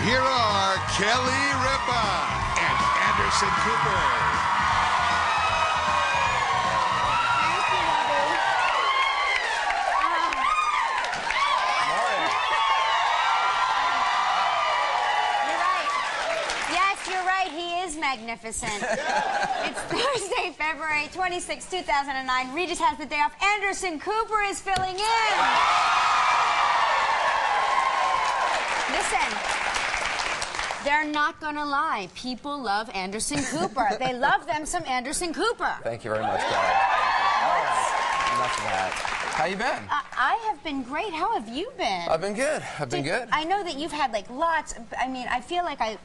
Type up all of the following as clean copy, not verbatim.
Here are Kelly Ripa and Anderson Cooper. Thank you, Bobby. You're right. Yes, you're right. He is magnificent. It's Thursday, February 26, 2009. Regis has the day off. Anderson Cooper is filling in. Listen. They're not gonna lie. People love Anderson Cooper. They love them some Anderson Cooper. Thank you very much, Kelly. Enough of that. How you been? I have been great. How have you been? I've been good. I've been good. I know that you've had like lots. I mean, I feel like I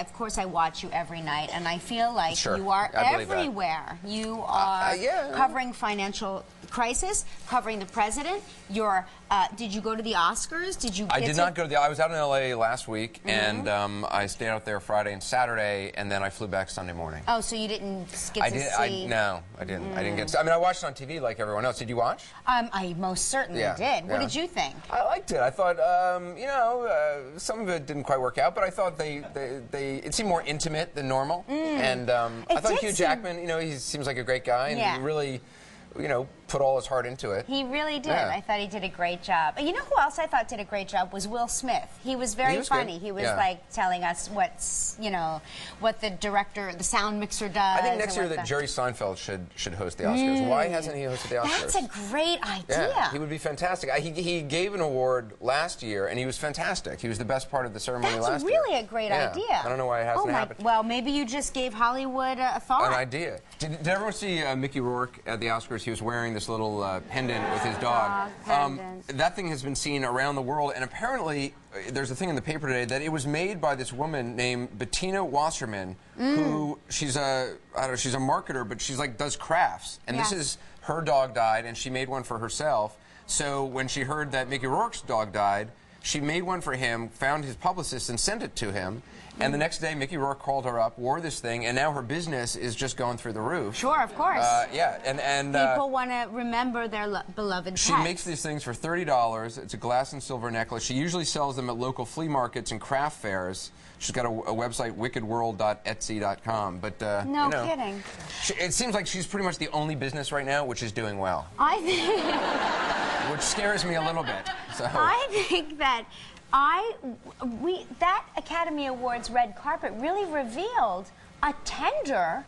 of course I watch you every night, and I feel like Sure. you are I believe everywhere. That. You are Yeah. covering financial crisis, covering the president. You're. Did you go to the Oscars? Did you? I did not go to the. I was out in LA last week, and I stayed out there Friday and Saturday, and then I flew back Sunday morning. Oh, so you didn't get to see? No, I didn't. I didn't get. I mean, I watched it on TV like everyone else. Did you watch? I most certainly did. What did you think? I liked it. I thought, some of it didn't quite work out, but I thought it seemed more intimate than normal. And I thought Hugh Jackman, he seems like a great guy, and he really, put all his heart into it. He really did. Yeah. I thought he did a great job. You know who else I thought did a great job was Will Smith. He was very funny. Good. He was like telling us what the director, the sound mixer does. I think next year that Jerry Seinfeld should host the Oscars. Why hasn't he hosted the Oscars? That's a great idea. Yeah, he would be fantastic. He gave an award last year, and he was fantastic. He was the best part of the ceremony last year. That's really a great idea. I don't know why it hasn't happened. Well, maybe you just gave Hollywood a thought. An idea. Did everyone see Mickey Rourke at the Oscars? He was wearing this little pendant with his dog. That thing has been seen around the world, and apparently there's a thing in the paper today that it was made by this woman named Bettina Wasserman, who she's a marketer, but she's does crafts, and this is her dog died, and she made one for herself. So when she heard that Mickey Rourke's dog died, she made one for him, found his publicist, and sent it to him. And the next day, Mickey Rourke called her up, wore this thing, and now her business is just going through the roof. Sure, of course. And people want to remember their beloved pets. She makes these things for $30. It's a glass and silver necklace. She usually sells them at local flea markets and craft fairs. She's got a website, wickedworld.etsy.com. But no kidding. It seems like she's pretty much the only business right now which is doing well. I think. Which scares me a little bit. So. I think that that Academy Awards red carpet really revealed a tender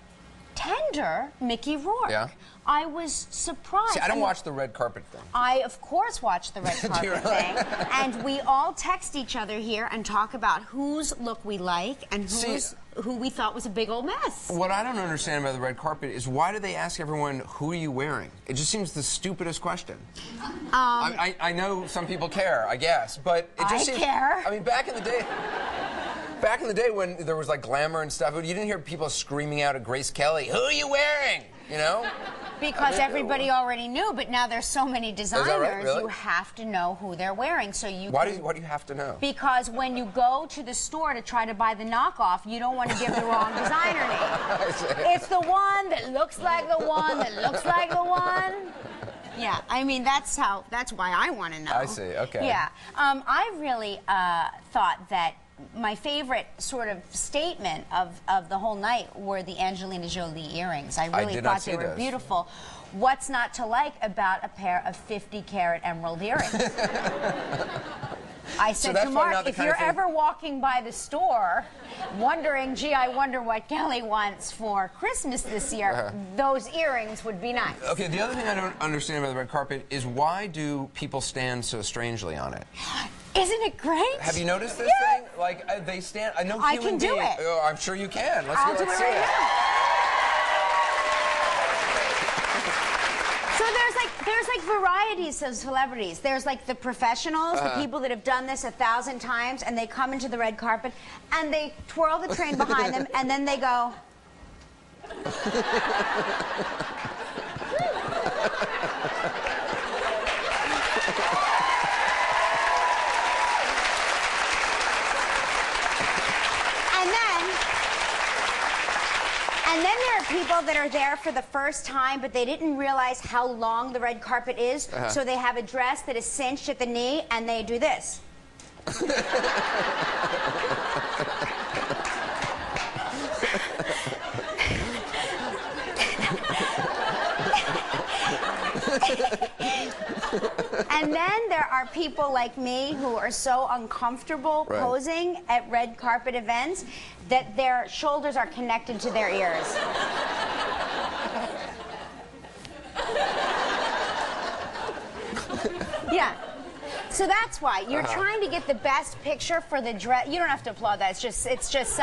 Mickey Rourke. Yeah. I was surprised. See, I don't watch the red carpet thing. I, of course, watch the red carpet thing. And we all text each other here and talk about whose look we like and who we thought was a big old mess. What I don't understand about the red carpet is why do they ask everyone, who are you wearing? It just seems the stupidest question. I know some people care, I guess, but it just seems... care. I mean, back in the day when there was glamour and stuff, you didn't hear people screaming out at Grace Kelly, who are you wearing? Because everybody already knew, but now there's so many designers, Is that right? Really? you have to know who they're wearing. So why do you have to know? Because when you go to the store to try to buy the knockoff, you don't want to give the wrong designer name. It's the one that looks like the one that looks like the one. Yeah, I mean, that's why I want to know. I see, okay. Yeah. I really thought that my favorite sort of statement of the whole night were the Angelina Jolie earrings. I really thought they were beautiful. What's not to like about a pair of 50-carat emerald earrings? I said to Mark, if you're ever walking by the store wondering, gee, I wonder what Kelly wants for Christmas this year, those earrings would be nice. Okay, the other thing I don't understand about the red carpet is why do people stand so strangely on it? Isn't it great? Have you noticed this thing? They stand. I know I can do it. Oh, I'm sure you can. I'll do it right now. So there's varieties of celebrities. There's the professionals, the people that have done this 1,000 times, and they come into the red carpet and they twirl the train behind them, and then they go. And then there are people that are there for the first time, but they didn't realize how long the red carpet is, so they have a dress that is cinched at the knee, and they do this. And then there are people like me who are so uncomfortable posing at red carpet events that their shoulders are connected to their ears. Yeah. So that's why you're trying to get the best picture for the dress. You don't have to applaud that. It's just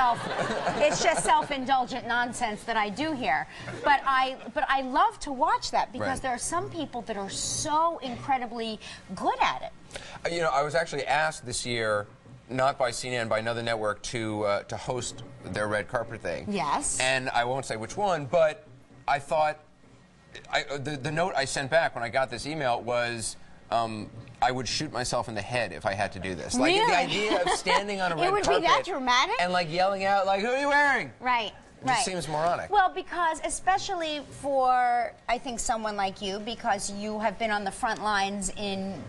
self-indulgent nonsense that I do here. But I love to watch that because there are some people that are so incredibly good at it. You know, I was actually asked this year, not by CNN, by another network, to host their red carpet thing. Yes. And I won't say which one, but I thought the note I sent back when I got this email was. I would shoot myself in the head if I had to do this. Like the idea of standing on a red carpet. It would be that dramatic? And like yelling out, like, who are you wearing? Right. It just seems moronic. Well, because especially for, I think, someone like you, because you have been on the front lines in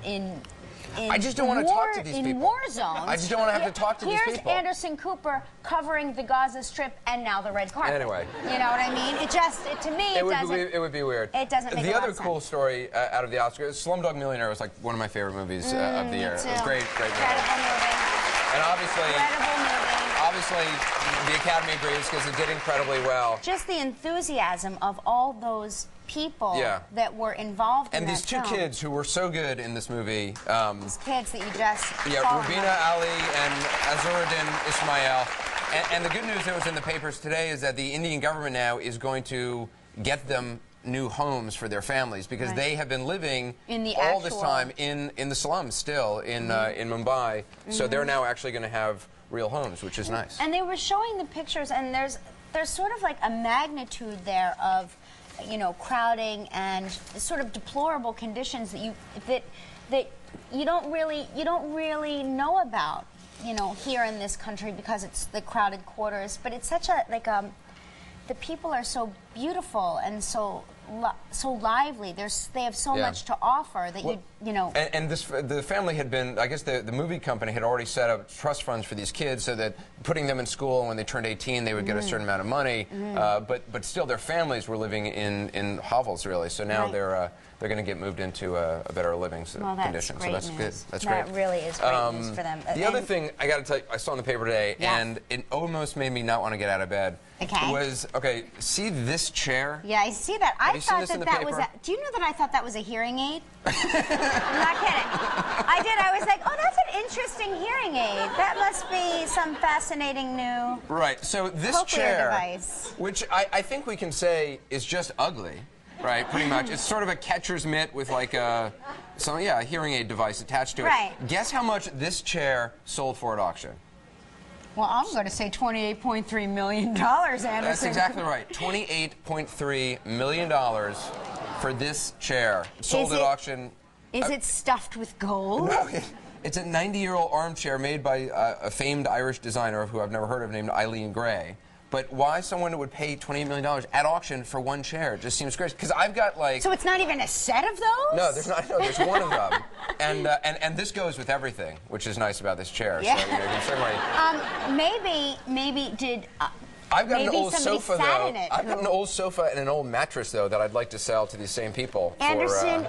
I just don't want to talk to these people. In war zones. I just don't want to have to talk to these people. Here's Anderson Cooper covering the Gaza Strip and now the red carpet. Anyway. You know what I mean? It just, to me, it doesn't. It would be weird. It doesn't make a lot of sense. The other cool story out of the Oscars, Slumdog Millionaire was like one of my favorite movies of the year. Too. It was great movie. Incredible movie. And obviously, incredible movie. the Academy agrees because it did incredibly well. Just the enthusiasm of all those people that were involved in and these two kids who were so good in this movie. These kids that you just Rubina Ali and Azuruddin Ismail. And the good news that was in the papers today is that the Indian government now is going to get them new homes for their families because they have been living in the all this time in the slums still in Mumbai. So they're now actually going to have real homes, which is nice. And they were showing the pictures, and there's sort of like a magnitude there of, you know, crowding and sort of deplorable conditions that you don't really know about, you know, here in this country because it's the crowded quarters. But it's such a the people are so beautiful and so lively. They have so much to offer that you know. And the family had been, I guess the movie company had already set up trust funds for these kids so that putting them in school and when they turned 18 they would get a certain amount of money. But still their families were living in hovels really. So now they're going to get moved into a better living condition. So that's good. That's great. That really is great news for them. The other thing I got to tell you, I saw in the paper today, and it almost made me not want to get out of bed. Was see this chair? Yeah, I see that. I thought that was. Do you know that I thought that was a hearing aid? I'm not kidding. I did. I was like, oh, that's an interesting hearing aid. That must be some fascinating new. Right. So this chair, device. which I think we can say is just ugly. Right, pretty much. It's sort of a catcher's mitt with like a hearing aid device attached to it. Right. Guess how much this chair sold for at auction? Well, I'm going to say $28.3 million, Anderson. That's exactly right. $28.3 million for this chair. Sold at auction. Is it stuffed with gold? No, it's a 90-year-old armchair made by a famed Irish designer who I've never heard of named Eileen Gray. But why someone would pay $28 million at auction for one chair just seems crazy. Because I've got like... So it's not even a set of those? No, there's not. No, there's one of them. And this goes with everything, which is nice about this chair. Yeah. So, you know, you can certainly... Maybe did... I've got an old sofa, though. I've got an old sofa and an old mattress, though, that I'd like to sell to these same people. Anderson,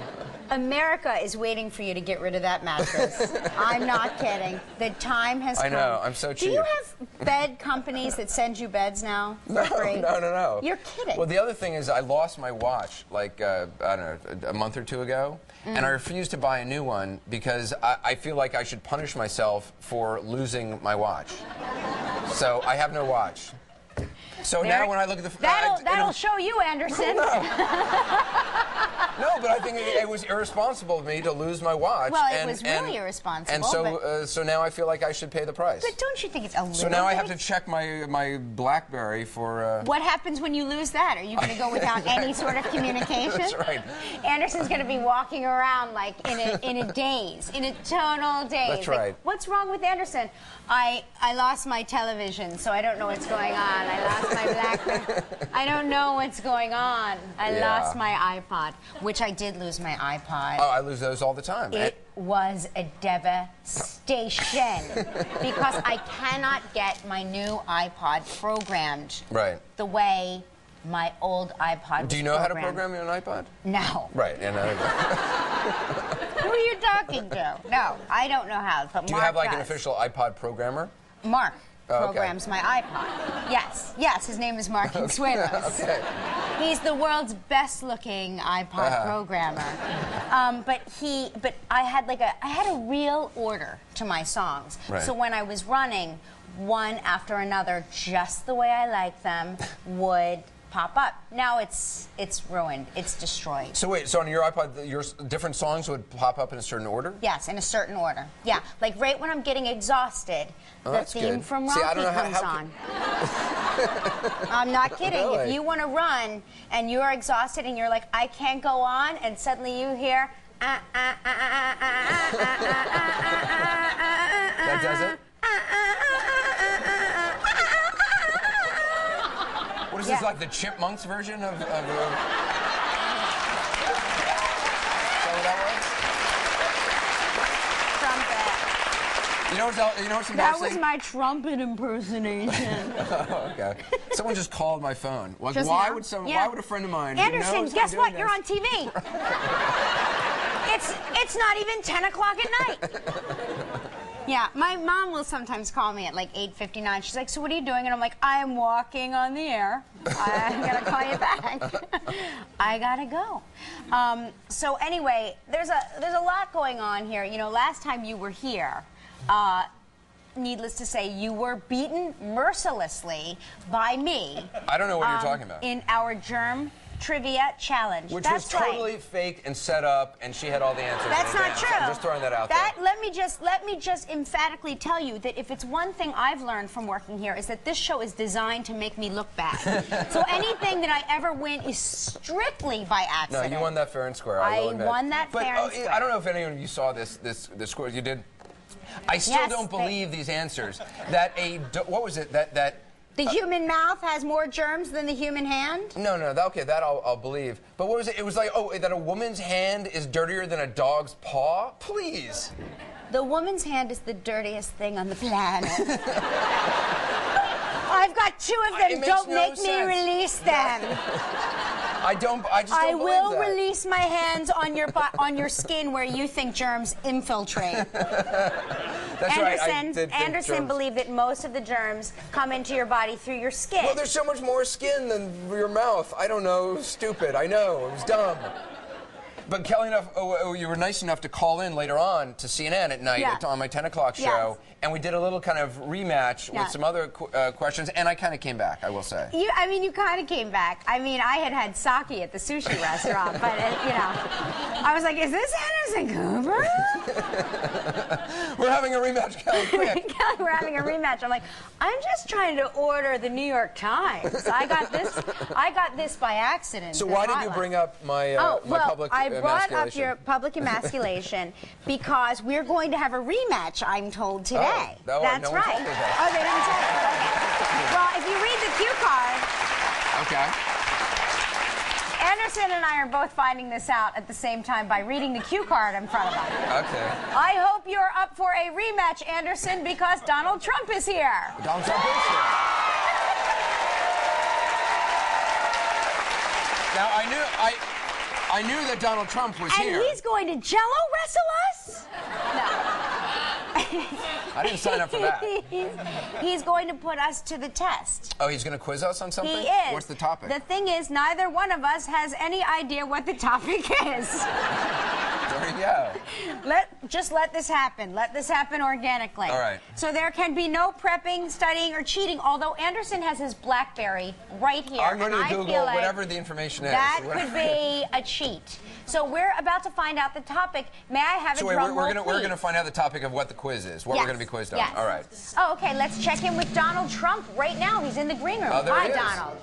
America is waiting for you to get rid of that mattress. I'm not kidding. The time has come. I know. I'm so cheap. Do you have bed companies that send you beds now? No. You're kidding. Well, the other thing is I lost my watch, like, I don't know, a month or two ago. And I refused to buy a new one because I feel like I should punish myself for losing my watch. So I have no watch. So now when I look at the... That'll show you, Anderson. No, but I think it was irresponsible of me to lose my watch. Well, it was really irresponsible. And so, so now I feel like I should pay the price. But don't you think it's a little So now I have to check my BlackBerry for... What happens when you lose that? Are you going to go without any sort of communication? That's right. Anderson's going to be walking around like in a daze, in a total daze. That's right. Like, what's wrong with Anderson? I lost my television, so I don't know what's going on. I lost my BlackBerry. I don't know what's going on. I lost my iPod, which I did did lose my iPod. Oh, I lose those all the time. It was a devastation because I cannot get my new iPod programmed the way my old iPod was. Do you know how to program your iPod? No. Right, and who are you talking to? No, I don't know how. But do you have like an official iPod programmer? Mark programs my iPod. Yes, his name is Mark Consuelos. Okay. He's the world's best-looking iPod programmer. But I had a real order to my songs. Right. So when I was running, one after another, just the way I like them, would pop up. Now it's ruined. It's destroyed. So wait, so on your iPod, your different songs would pop up in a certain order? Yes, in a certain order. Yeah, like right when I'm getting exhausted, the theme from Rocky comes on. I'm not kidding. Really? If you want to run and you're exhausted and you're like, I can't go on, and suddenly you hear, that does it? What is this, like the Chipmunks version of is that what that was? Trumpet. You know what's embarrassing? That was my trumpet impersonation. Oh, okay. Someone just called my phone. Like, just why now? would Yeah. a friend of mine? Anderson, guess what? You're on TV. It's not even 10 o'clock at night. Yeah, my mom will sometimes call me at like 8:59. She's like, so what are you doing? And I'm like, I am walking on the air. I'm going to call you back. I got to go. So anyway, there's a lot going on here. You know, last time you were here, needless to say, you were beaten mercilessly by me. I don't know what you're talking about. In our germ trivia challenge. Which was totally fake and set up, and she had all the answers. That's not true. I'm just throwing that out there. Let me just emphatically tell you that if it's one thing I've learned from working here is that this show is designed to make me look bad. So anything that I ever win is strictly by accident. No, you won that fair and square. I will admit. won that fair and square. I don't know if any of you saw this score. You did. I still don't believe these answers. That what was it? That. The human mouth has more germs than the human hand? No, okay, that I'll believe. But what was it? It was like, that a woman's hand is dirtier than a dog's paw? Please. The woman's hand is the dirtiest thing on the planet. I've got 2 of them. Don't make me release them. I just don't believe that. I will release my hands on your skin where you think germs infiltrate. That's right. Anderson believed that most of the germs come into your body through your skin. Well, there's so much more skin than your mouth. I don't know. It was stupid. I know. It was dumb. But Kelly, you were nice enough to call in later on to CNN at night on my 10 o'clock show, and we did a little kind of rematch with some other questions, and I kind of came back, I will say. You kind of came back. I mean, I had sake at the sushi restaurant, but, I was like, is this Anderson Cooper? We're having a rematch, Kelly, quick. Kelly, we're having a rematch. I'm like, I'm just trying to order the New York Times. I got this by accident. So why did you bring up my public I brought up your public emasculation because we're going to have a rematch, I'm told, today. That's right. Oh, they didn't tell you? Okay. Well, if you read the cue card... Okay. Anderson and I are both finding this out at the same time by reading the cue card in front of us. Okay. I hope you're up for a rematch, Anderson, because Donald Trump is here. Donald Trump is here. Now, I knew that Donald Trump was here. And he's going to Jello wrestle us? No. I didn't sign up for that. He's going to put us to the test. Oh, he's going to quiz us on something? He is. What's the topic? The thing is, neither one of us has any idea what the topic is. There you go. Just let this happen. Let this happen organically. All right. So there can be no prepping, studying, or cheating, although Anderson has his BlackBerry right here. I'm going to Google whatever the information is. That could be a cheat. So we're about to find out the topic. May I have a drum roll, we're going to find out the topic of what the quiz is, what we're going to be quizzed on. Yes. All right. Oh, okay. Let's check in with Donald Trump right now. He's in the green room. Hi, Donald.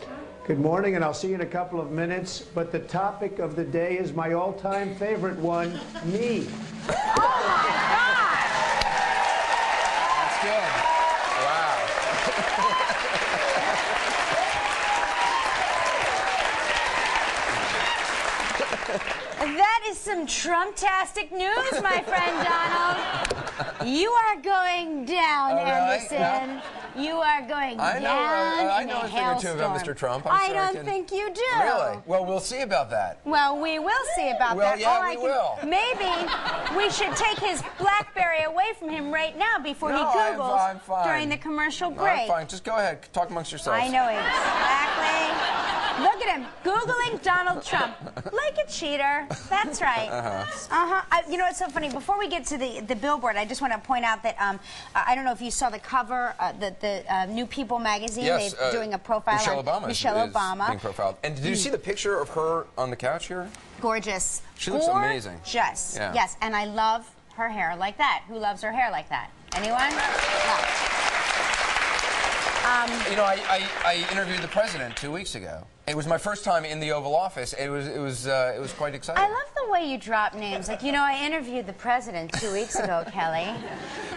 Good morning, and I'll see you in a couple of minutes. But the topic of the day is my all-time favorite one, me. Oh, my God! That's good. Wow. That is some Trump-tastic news, my friend Donald. You are going down, Anderson. Yeah. You are going down. I know a thing or two about Mr. Trump. I don't think you do. Really? Well, we'll see about that. Well, we will see about that. Yeah, we will. Maybe we should take his BlackBerry away from him right now before he Googles I'm fine. during the commercial break. I'm fine. Just go ahead. Talk amongst yourselves. I know exactly. Look at him, Googling Donald Trump. Like a cheater. That's right. You know, it's so funny. Before we get to the billboard, I just want to point out that I don't know if you saw the cover, the New People magazine. Yes, they're doing a profile on Michelle Obama. Being profiled. And did you see the picture of her on the couch here? Gorgeous. She looks amazing. Gorgeous. Yeah. Yes, and I love her hair like that. Who loves her hair like that? Anyone? No. You know, I interviewed the president 2 weeks ago. It was my first time in the Oval Office. It was quite exciting. I love the way you drop names. Like, you know, I interviewed the president 2 weeks ago, Kelly.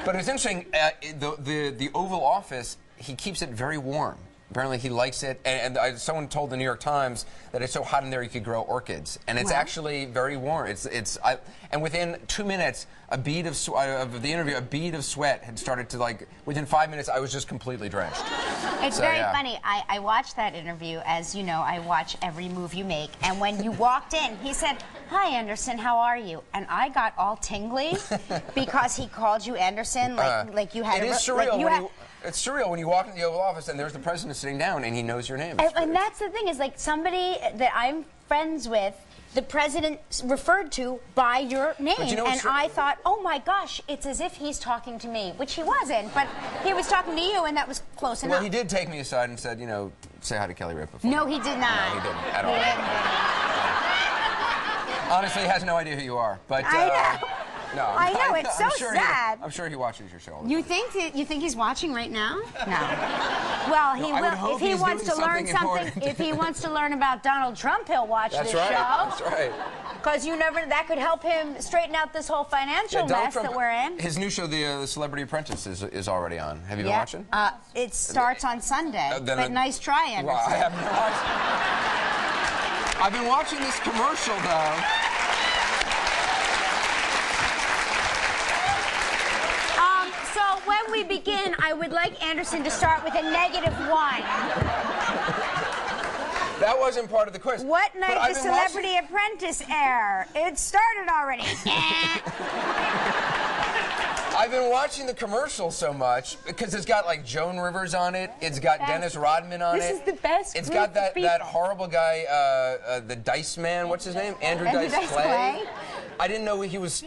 But it's interesting. The Oval Office, he keeps it very warm. Apparently he likes it, and someone told the New York Times that it's so hot in there you could grow orchids, and it's actually very warm. And within 2 minutes, of the interview, a bead of sweat had started to within 5 minutes, I was just completely drenched. It's very funny. I watched that interview, as you know, I watch every move you make, and when you walked in, he said, "Hi, Anderson, how are you?" And I got all tingly because he called you Anderson, like you had. It is surreal. It's surreal when you walk into the Oval Office and there's the president sitting down and he knows your name. And that's the thing, is like somebody that I'm friends with, the president referred to by your name. You know, and I thought, oh my gosh, it's as if he's talking to me, which he wasn't, but he was talking to you, and that was close enough. Well, he did take me aside and said, you know, say hi to Kelly Ripa. No, he did not. No, he didn't at all. Honestly, he has no idea who you are. But I know. No, I know, it's so sad. I'm sure he watches your show. You think he's watching right now? No. Well, he will. If he wants to learn something, if he wants to learn about Donald Trump, he'll watch this show. That's right. Because that could help him straighten out this whole financial mess that we're in. His new show, the Celebrity Apprentice, is already on. Have you been watching? It starts on Sunday. But nice try, Anderson. Well, I haven't watched. I've been watching this commercial though. So when we begin, I would like Anderson to start with a -1. That wasn't part of the quiz. What night does Celebrity Apprentice air? It started already. I've been watching the commercial so much because it's got like Joan Rivers on it. It's got Dennis Rodman on it. This is the best. It's got that horrible guy, the Dice Man. What's his name? Andrew Dice Clay. I didn't know he was.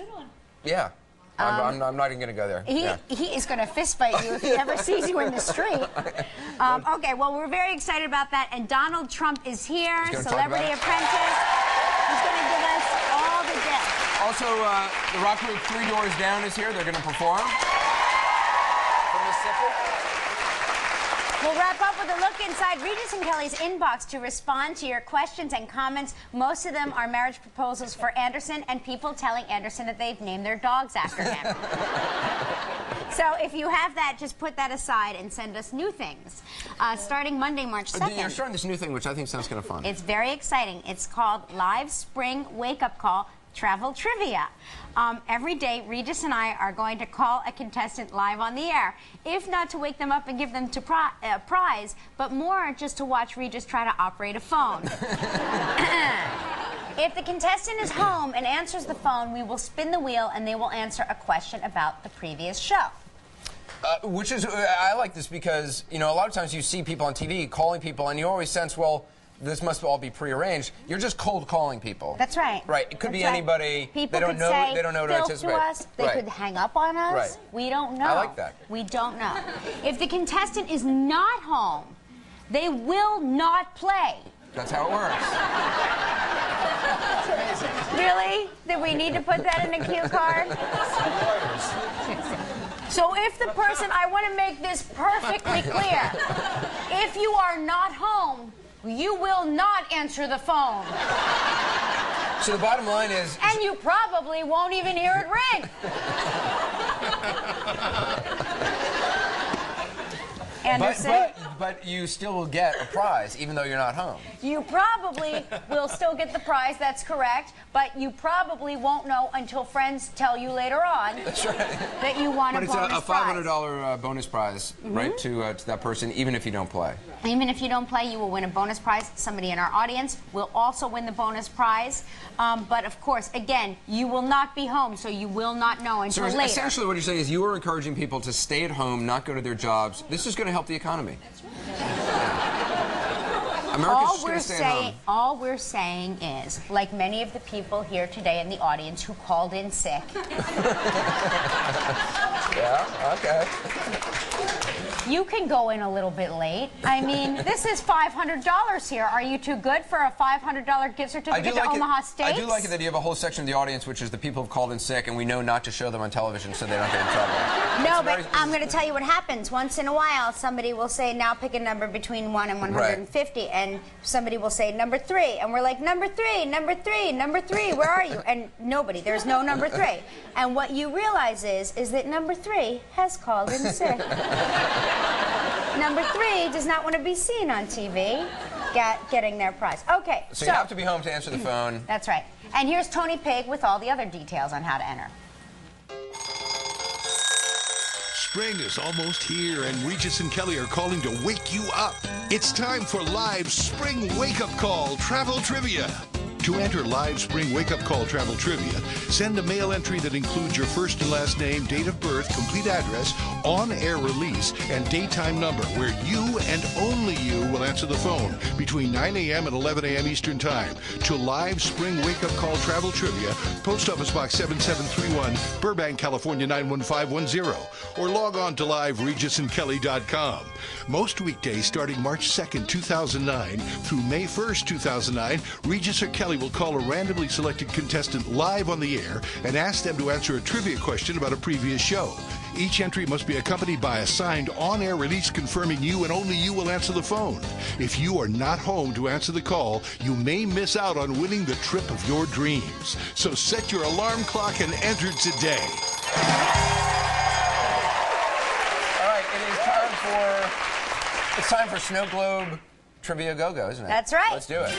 Yeah. I'm not even going to go there. He is going to fist fight you if he ever sees you in the street. Okay, well, we're very excited about that. And Donald Trump is here, Celebrity Apprentice. He's going to give us all the death. Also, the rock group 3 Doors Down is here. They're going to perform. From Mississippi. We'll wrap up with a look inside Regis and Kelly's inbox to respond to your questions and comments. Most of them are marriage proposals for Anderson and people telling Anderson that they've named their dogs after him. So if you have that, just put that aside and send us new things. Starting Monday, March 2nd. You're starting this new thing, which I think sounds kind of fun. It's very exciting. It's called Live Spring Wake-Up Call Travel Trivia. Every day, Regis and I are going to call a contestant live on the air, if not to wake them up and give them a prize, but more just to watch Regis try to operate a phone. If the contestant is home and answers the phone, we will spin the wheel and they will answer a question about the previous show. I like this because, you know, a lot of times you see people on TV calling people and you always sense, well, this must all be prearranged. You're just cold calling people. That's right. Right. It could be anybody. People they don't know. They don't know to anticipate. To us. They could hang up on us. Right. We don't know. I like that. We don't know. If the contestant is not home, they will not play. That's how it works. Really? Did we need to put that in a cue card? So if the person, I want to make this perfectly clear. If you are not home, you will not answer the phone. So the bottom line is... And you probably won't even hear it ring. Anderson? But you still will get a prize, even though you're not home. You probably will still get the prize, that's correct, but you probably won't know until friends tell you later on that you won a bonus prize. But it's a $500 bonus prize, right, to that person, even if you don't play. Even if you don't play, you will win a bonus prize. Somebody in our audience will also win the bonus prize. But, of course, again, you will not be home, so you will not know until later. Essentially what you're saying is you are encouraging people to stay at home, not go to their jobs. This is going to help the economy. That's right. America's just going to stay at home. All we're saying is, like many of the people here today in the audience who called in sick. Yeah, okay. You can go in a little bit late. I mean, this is $500 here. Are you too good for a $500 gift certificate to Omaha Steaks? I do like it that you have a whole section of the audience, which is the people who've called in sick, and we know not to show them on television so they don't get in trouble. No, but I'm going to tell you what happens. Once in a while, somebody will say, now pick a number between 1 and 150, right. And somebody will say, number 3. And we're like, number 3, number 3, number 3, where are you? And nobody. There's no number 3. And what you realize is that number 3 has called in sick. Number 3 does not want to be seen on TV getting their prize. Okay, so you have to be home to answer the phone. That's right. And here's Tony Pig with all the other details on how to enter. Spring is almost here, and Regis and Kelly are calling to wake you up. It's time for live Spring Wake-Up Call Travel Trivia. To enter live Spring Wake-Up Call Travel Trivia, send a mail entry that includes your first and last name, date of birth, complete address, on-air release, and daytime number, where you and only you will answer the phone between 9 a.m. and 11 a.m. Eastern Time to live Spring Wake-Up Call Travel Trivia, Post Office Box 7731, Burbank, California 91510, or log on to liveregisandkelly.com. Most weekdays starting March 2nd, 2009 through May 1st, 2009, Regis or Kelly will call a randomly selected contestant live on the air and ask them to answer a trivia question about a previous show. Each entry must be accompanied by a signed on-air release confirming you and only you will answer the phone. If you are not home to answer the call, you may miss out on winning the trip of your dreams. So set your alarm clock and enter today. All right, it's time for Snow Globe Trivia Go-Go, isn't it? That's right. Let's do it.